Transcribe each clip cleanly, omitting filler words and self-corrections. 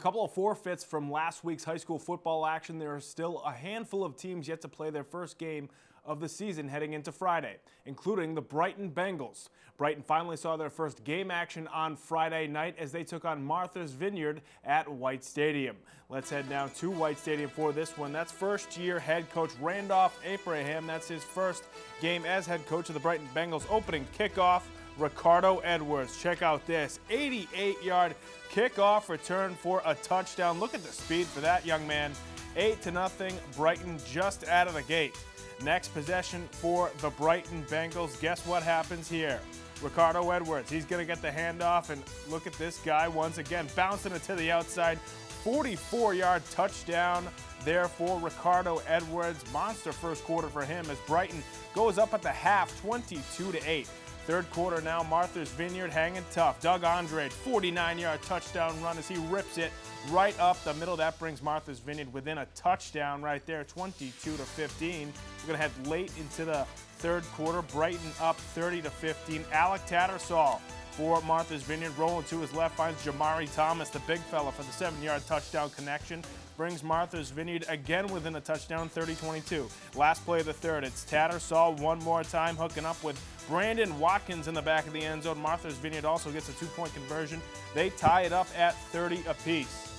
With a couple of forfeits from last week's high school football action, there are still a handful of teams yet to play their first game of the season heading into Friday, including the Brighton Bengals. Brighton finally saw their first game action on Friday night as they took on Martha's Vineyard at White Stadium. Let's head now to White Stadium for this one. That's first-year head coach Randolph Abraham. That's his first game as head coach of the Brighton Bengals. Opening kickoff, Ricardo Edwards. Check out this 88-yard kickoff return for a touchdown. Look at the speed for that young man. 8-0, Brighton just out of the gate. Next possession for the Brighton Bengals. Guess what happens here? Ricardo Edwards, he's going to get the handoff, and look at this guy once again, bouncing it to the outside. 44-yard touchdown there for Ricardo Edwards. Monster first quarter for him as Brighton goes up at the half, 22-8. Third quarter now, Martha's Vineyard hanging tough. Doug Andrade, 49-yard touchdown run as he rips it right up the middle. That brings Martha's Vineyard within a touchdown right there, 22-15. We're going to head late into the third quarter. Brighton up 30-15. Alec Tattersall for Martha's Vineyard rolling to his left, finds Jamari Thomas, the big fella, for the 7-yard touchdown connection. Brings Martha's Vineyard again within a touchdown, 30-22. Last play of the third, it's Tattersall one more time, hooking up with Brandon Watkins in the back of the end zone. Martha's Vineyard also gets a 2-point conversion. They tie it up at 30 apiece.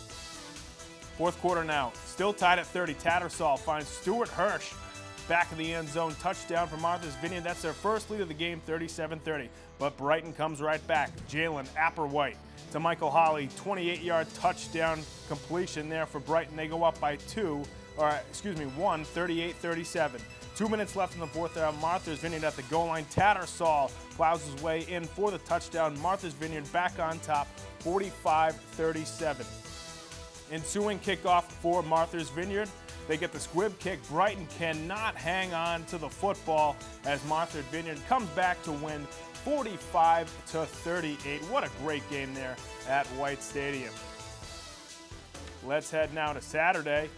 Fourth quarter now, still tied at 30. Tattersall finds Stuart Hirsch, back of the end zone, touchdown for Martha's Vineyard. That's their first lead of the game, 37-30. But Brighton comes right back. Jalen Applewhite to Michael Holly, 28-yard touchdown completion there for Brighton. They go up by one, 38-37. 2 minutes left in the fourth round. Martha's Vineyard at the goal line. Tattersall plows his way in for the touchdown. Martha's Vineyard back on top, 45-37. Ensuing kickoff for Martha's Vineyard. They get the squib kick. Brighton cannot hang on to the football as Martha's Vineyard comes back to win 45-38. What a great game there at White Stadium. Let's head now to Saturday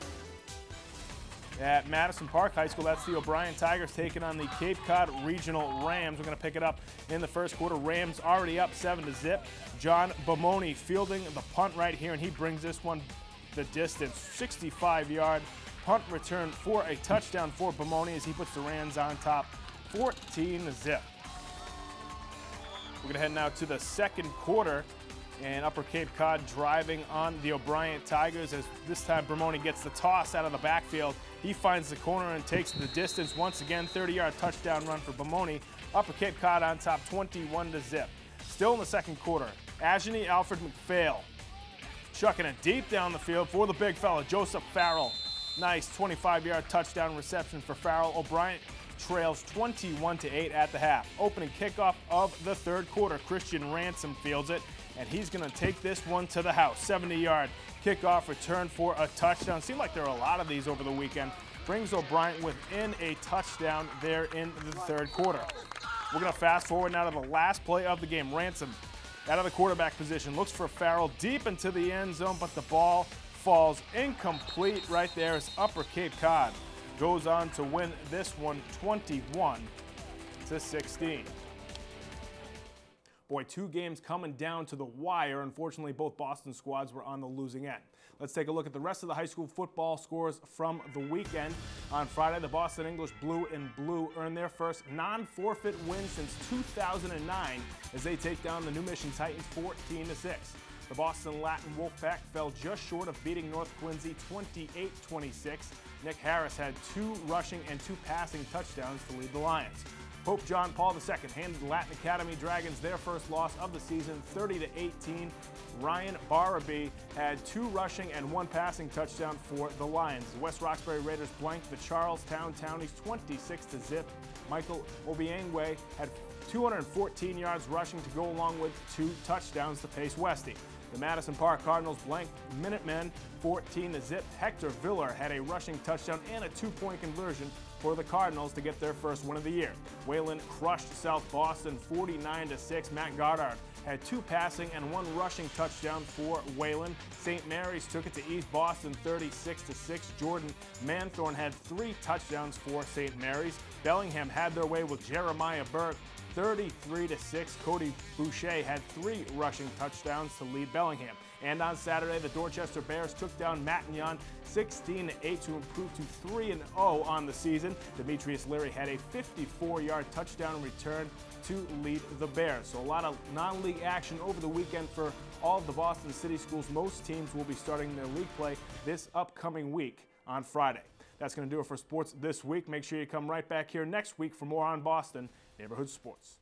at Madison Park High School. That's the O'Brien Tigers taking on the Cape Cod Regional Rams. We're going to pick it up in the first quarter. Rams already up 7-0. John Bomoni fielding the punt right here, and he brings this one the distance. 65-yard punt return for a touchdown for Bomoni as he puts the Rams on top, 14-0. We're going to head now to the second quarter, and Upper Cape Cod driving on the O'Brien Tigers as this time Bomoni gets the toss out of the backfield. He finds the corner and takes the distance once again. 30-yard touchdown run for Bomoni. Upper Cape Cod on top, 21-0. Still in the second quarter, Ageni Alfred McPhail chucking it deep down the field for the big fella, Joseph Farrell. Nice 25-yard touchdown reception for Farrell. O'Brien trails 21-8 at the half. Opening kickoff of the third quarter, Christian Ransom fields it, and he's going to take this one to the house. 70-yard kickoff return for a touchdown. Seemed like there are a lot of these over the weekend. Brings O'Brien within a touchdown there in the third quarter. We're going to fast forward now to the last play of the game. Ransom out of the quarterback position, looks for Farrell deep into the end zone, but the ball falls incomplete right there as Upper Cape Cod goes on to win this one 21-16. Boy, two games coming down to the wire. Unfortunately, both Boston squads were on the losing end. Let's take a look at the rest of the high school football scores from the weekend. On Friday, the Boston English Blue and Blue earned their first non-forfeit win since 2009 as they take down the New Mission Titans 14-6. The Boston Latin Wolfpack fell just short of beating North Quincy 28-26. Nick Harris had 2 rushing and 2 passing touchdowns to lead the Lions. Pope John Paul II handed the Latin Academy Dragons their first loss of the season, 30-18. Ryan Barabee had 2 rushing and 1 passing touchdown for the Lions. The West Roxbury Raiders blanked the Charlestown Townies 26-0. Michael Obiangwe had 214 yards rushing to go along with 2 touchdowns to Pace Westy. The Madison Park Cardinals blanked Minutemen 14-0. Hector Viller had a rushing touchdown and a 2-point conversion for the Cardinals to get their first win of the year. Wayland crushed South Boston 49-6. Matt Goddard had 2 passing and 1 rushing touchdown for Wayland. St. Mary's took it to East Boston 36-6. Jordan Manthorn had 3 touchdowns for St. Mary's. Bellingham had their way with Jeremiah Burke 33-6. Cody Boucher had 3 rushing touchdowns to lead Bellingham. And on Saturday, the Dorchester Bears took down Matignon 16-8 to improve to 3-0 on the season. Demetrius Leary had a 54-yard touchdown return to lead the Bears. So a lot of non-league action over the weekend for all of the Boston City schools. Most teams will be starting their league play this upcoming week on Friday. That's going to do it for sports this week. Make sure you come right back here next week for more on Boston Neighborhood Sports.